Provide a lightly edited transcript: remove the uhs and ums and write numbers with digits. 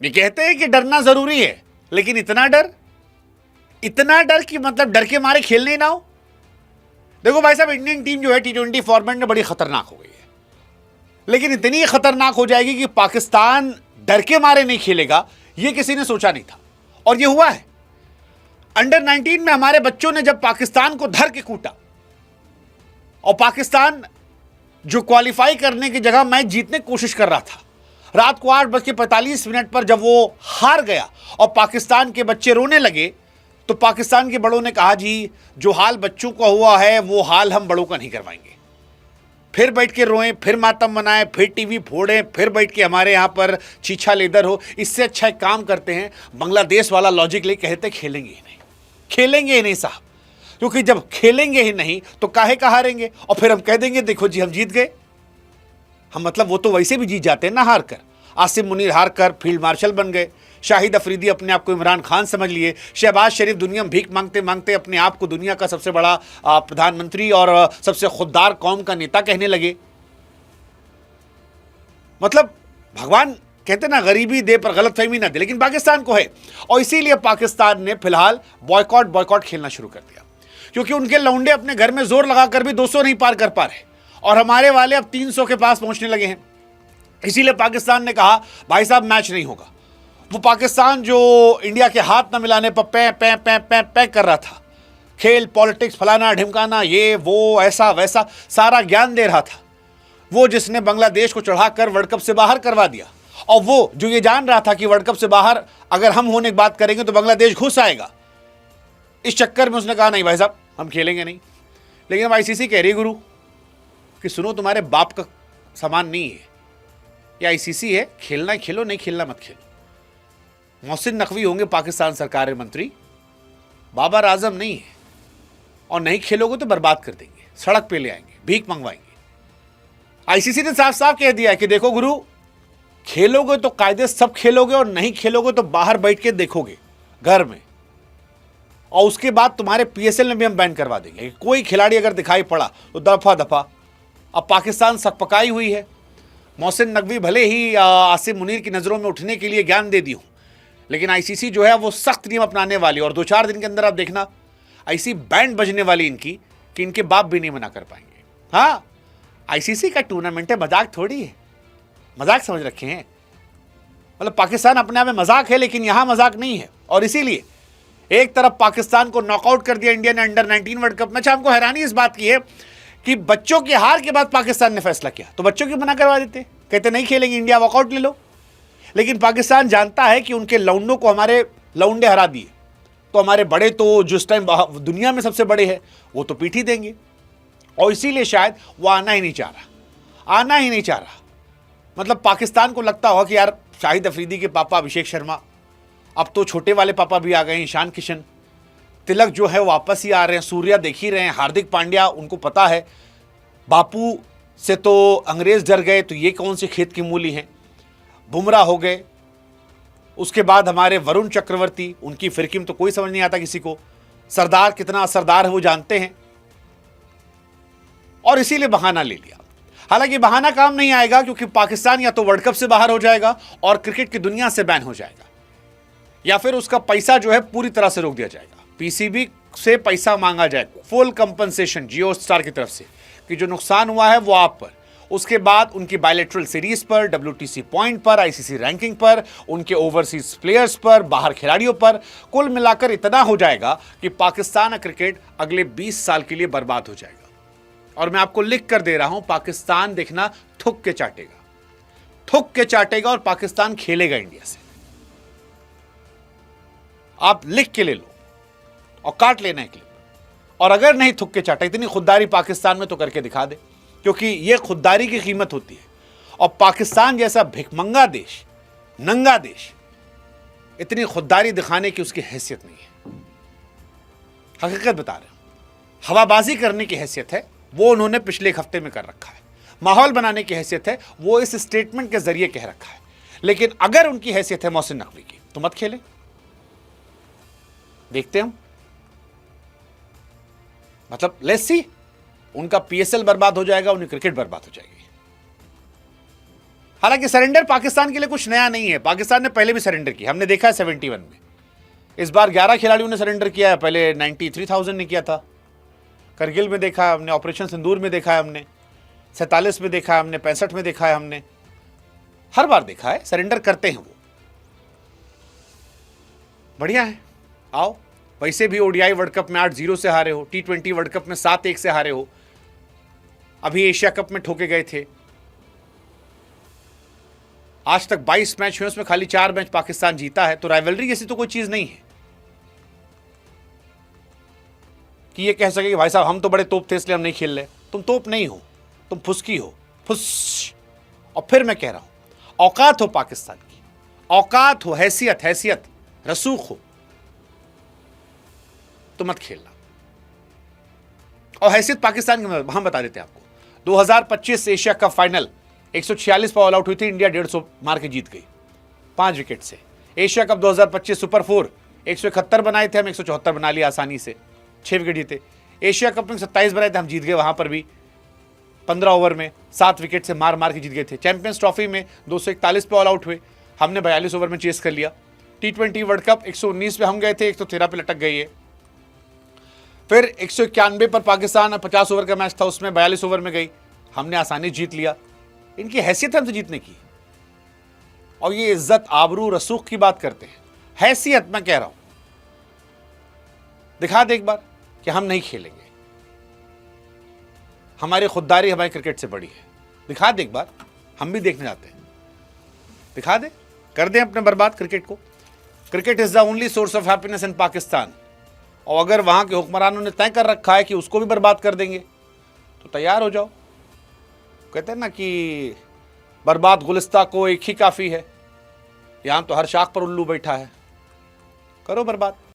ये कहते हैं कि डरना जरूरी है, लेकिन इतना डर कि मतलब डर के मारे खेलने ही ना हो। देखो भाई साहब, इंडियन टीम जो है T20 फॉर्मेट में बड़ी खतरनाक हो गई है, लेकिन इतनी खतरनाक हो जाएगी कि पाकिस्तान डर के मारे नहीं खेलेगा, यह किसी ने सोचा नहीं था, और यह हुआ है। अंडर 19 में हमारे बच्चों ने जब पाकिस्तान को धर के कूटा और पाकिस्तान जो क्वालिफाई करने की जगह मैच जीतने की कोशिश कर रहा था, रात को 8:45 पर जब वो हार गया और पाकिस्तान के बच्चे रोने लगे, तो पाकिस्तान के बड़ों ने कहा, जी जो हाल बच्चों का हुआ है वो हाल हम बड़ों का नहीं करवाएंगे। फिर बैठ के रोएं, फिर मातम मनाएं, फिर टीवी फोड़ें, फिर बैठ के हमारे यहाँ पर चीछा लेदर हो। इससे अच्छा एक काम करते हैं, बांग्लादेश वाला लॉजिक ले कहते खेलेंगे ही नहीं साहब, क्योंकि जब खेलेंगे ही नहीं तो काहे का हारेंगे, और फिर हम कह देंगे देखो जी हम जीत गए। हम मतलब वो तो वैसे भी जीत जाते हैं ना हार कर। आसिम मुनीर हार कर फील्ड मार्शल बन गए, शाहिद अफरीदी अपने आप को इमरान खान समझ लिए, शहबाज शरीफ दुनिया में भीख मांगते मांगते अपने आप को दुनिया का सबसे बड़ा प्रधानमंत्री और सबसे खुददार कौम का नेता कहने लगे। मतलब भगवान कहते ना गरीबी दे पर गलतफहमी ना दे, लेकिन पाकिस्तान को है, और इसीलिए पाकिस्तान ने फिलहाल बॉयकॉट खेलना शुरू कर दिया, क्योंकि उनके लौंडे अपने घर में जोर लगाकर भी 200 नहीं पार कर पा रहे, और हमारे वाले अब 300 के पास पहुंचने लगे हैं। इसीलिए पाकिस्तान ने कहा भाई साहब मैच नहीं होगा। वो पाकिस्तान जो इंडिया के हाथ न मिलाने पर पै कर रहा था, खेल पॉलिटिक्स फलाना ढिमकाना ये वो ऐसा वैसा सारा ज्ञान दे रहा था, वो जिसने बांग्लादेश को चढ़ाकर वर्ल्ड कप से बाहर करवा दिया, और वो जो ये जान रहा था कि वर्ल्ड कप से बाहर अगर हम होने की बात करेंगे तो बांग्लादेश घुस आएगा, इस चक्कर में उसने कहा नहीं भाई साहब हम खेलेंगे नहीं। लेकिन अब ICC कह रही गुरु कि सुनो तुम्हारे बाप का सामान नहीं है, ये ICC है, खेलना खेलो नहीं खेलना मत खेलो। मोहसिन नकवी होंगे पाकिस्तान सरकार के मंत्री, बाबर आजम नहीं है, और नहीं खेलोगे तो बर्बाद कर देंगे, सड़क पे ले आएंगे, भीख मंगवाएंगे। ICC ने साफ साफ कह दिया है कि देखो गुरु, खेलोगे तो कायदे सब खेलोगे, और नहीं खेलोगे तो बाहर बैठ के देखोगे घर में, और उसके बाद तुम्हारे PSL में भी हम बैन करवा देंगे। कोई खिलाड़ी अगर दिखाई पड़ा तो दफा। अब पाकिस्तान सकपकाई हुई है। मोहसिन नकवी भले ही आसिम मुनीर की नज़रों में उठने के लिए ज्ञान दे दी हूँ, लेकिन ICC जो है वो सख्त नियम अपनाने वाली, और 2-4 दिन के अंदर आप देखना ऐसी बैंड बजने वाली इनकी कि इनके बाप भी नहीं मना कर पाएंगे। हाँ, ICC का टूर्नामेंट है, मजाक थोड़ी है, मजाक समझ रखे हैं। मतलब पाकिस्तान अपने आप में मजाक है, लेकिन यहां मजाक नहीं है। और इसीलिए एक तरफ पाकिस्तान को नॉकआउट कर दिया इंडिया ने अंडर 19 वर्ल्ड कप में। अच्छा, हमको हैरानी इस बात की है कि बच्चों की हार के बाद पाकिस्तान ने फैसला किया, तो बच्चों की मना करवा देते, कहते नहीं खेलेंगे, इंडिया वॉकआउट ले लो। लेकिन पाकिस्तान जानता है कि उनके लौंडों को हमारे लौंडे हरा दिए, तो हमारे बड़े तो जिस टाइम दुनिया में सबसे बड़े हैं वो तो पीठ ही देंगे, और इसीलिए शायद वो आना ही नहीं चाह रहा। मतलब पाकिस्तान को लगता होगा कि यार शाहिद अफरीदी के पापा अभिषेक शर्मा, अब तो छोटे वाले पापा भी आ गए हैं, ईशान किशन, तिलक जो है वापस ही आ रहे हैं, सूर्या देख ही रहे हैं, हार्दिक पांड्या, उनको पता है बापू से तो अंग्रेज डर गए, तो ये कौन से खेत की मूली हैं। बुमराह हो गए, उसके बाद हमारे वरुण चक्रवर्ती, उनकी फिरकी में तो कोई समझ नहीं आता किसी को। सरदार कितना असरदार है वो जानते हैं, और इसीलिए बहाना ले लिया। हालांकि बहाना काम नहीं आएगा, क्योंकि पाकिस्तान या तो वर्ल्ड कप से बाहर हो जाएगा और क्रिकेट की दुनिया से बैन हो जाएगा, या फिर उसका पैसा जो है पूरी तरह से रोक दिया जाएगा। PCB से पैसा मांगा जाएगा, फुल कंपनसेशन जियो स्टार की तरफ से कि जो नुकसान हुआ है वो आप पर। उसके बाद उनकी बायलैटरल सीरीज पर, WTC पॉइंट पर, ICC रैंकिंग पर, उनके ओवरसीज प्लेयर्स पर, बाहर खिलाड़ियों पर, कुल मिलाकर इतना हो जाएगा कि पाकिस्तान क्रिकेट अगले 20 साल के लिए बर्बाद हो जाएगा। और मैं आपको लिख कर दे रहा हूं, पाकिस्तान देखना थुक के चाटेगा और पाकिस्तान खेलेगा इंडिया से। आप लिख के ले लो और काट लेना है क्लिप, और अगर नहीं थुक के चाटा, इतनी खुददारी पाकिस्तान में तो करके दिखा दे, क्योंकि यह खुददारी की कीमत होती है। और पाकिस्तान जैसा भिखमंगा देश, नंगा देश, इतनी खुददारी दिखाने की उसकी हैसियत नहीं है। हकीकत बता रहे हैं, हवाबाजी करने की हैसियत है, वो उन्होंने पिछले एक हफ्ते में कर रखा है। माहौल बनाने की हैसियत है, वो इस स्टेटमेंट के जरिए कह रखा है। लेकिन अगर उनकी हैसियत है मोहसिन नकवी की, तो मत खेले, देखते हम। मतलब लेट्स सी, उनका PSL बर्बाद हो जाएगा, उनकी क्रिकेट बर्बाद हो जाएगी। हालांकि सरेंडर पाकिस्तान के लिए कुछ नया नहीं है, पाकिस्तान ने पहले भी सरेंडर किया, हमने देखा है 71 में। इस बार 11 खिलाड़ियों ने सरेंडर किया है, पहले 93,000 ने किया था। करगिल में देखा है हमने, ऑपरेशन सिंदूर में देखा है हमने, 47 में देखा है हमने, 65 में देखा है हमने, हर बार देखा है सरेंडर करते हैं वो। बढ़िया है, आओ। वैसे भी ओडीआई वर्ल्ड कप में 8-0 से हारे हो, T20 वर्ल्ड कप में 7-1 से हारे हो, अभी एशिया कप में ठोके गए थे। आज तक 22 मैच हुए, उसमें खाली 4 मैच पाकिस्तान जीता है, तो राइवलरी जैसी तो कोई चीज नहीं है कि ये कह सके कि भाई साहब हम तो बड़े तोप थे इसलिए हम नहीं खेल रहे। तुम तोप नहीं हो, तुम फुसकी हो, फुस। और फिर मैं कह रहा हूं, औकात हो पाकिस्तान की, औकात हो, हैसियत रसूख हो, तो मत खेलना। और हैसियत पाकिस्तान की हम बता देते हैं आपको, 2025 एशिया कप फाइनल 146 पर ऑल आउट हुई थी, इंडिया 150 मार के जीत गई 5 विकेट से। एशिया कप 2025 सुपर 4 171 बनाए थे, हम 174 बना लिया आसानी से, 6 विकेट जीते। एशिया कप में 27 बनाए थे, हम जीत गए वहां पर भी 15 ओवर में 7 विकेट से मार के जीत गए थे। चैंपियंस ट्रॉफी में 241 पे ऑल आउट हुए, हमने 42 ओवर में चेस कर लिया। T20 वर्ल्ड कप 119 पे हम गए थे, 113 पे लटक गई है। फिर 191 पर पाकिस्तान 50 ओवर का मैच था, उसमें 42 ओवर में गई, हमने आसानी जीत लिया। इनकी हैसियत है हमसे जीतने की, और ये इज्जत आबरू रसूख की बात करते हैं। हैसियत मैं कह रहा हूं, दिखा दे एक बार कि हम नहीं खेलेंगे, हमारी खुददारी हमारी क्रिकेट से बड़ी है। दिखा दे एक बार, हम भी देखने जाते हैं। दिखा दे, कर दें अपने बर्बाद क्रिकेट को। Cricket is the only source of happiness in Pakistan. और अगर वहां के हुक्मरानों ने तय कर रखा है कि उसको भी बर्बाद कर देंगे, तो तैयार हो जाओ। कहते हैं ना कि बर्बाद गुलिस्ता को एक ही काफी है, यहां तो हर शाख पर उल्लू बैठा है। करो बर्बाद।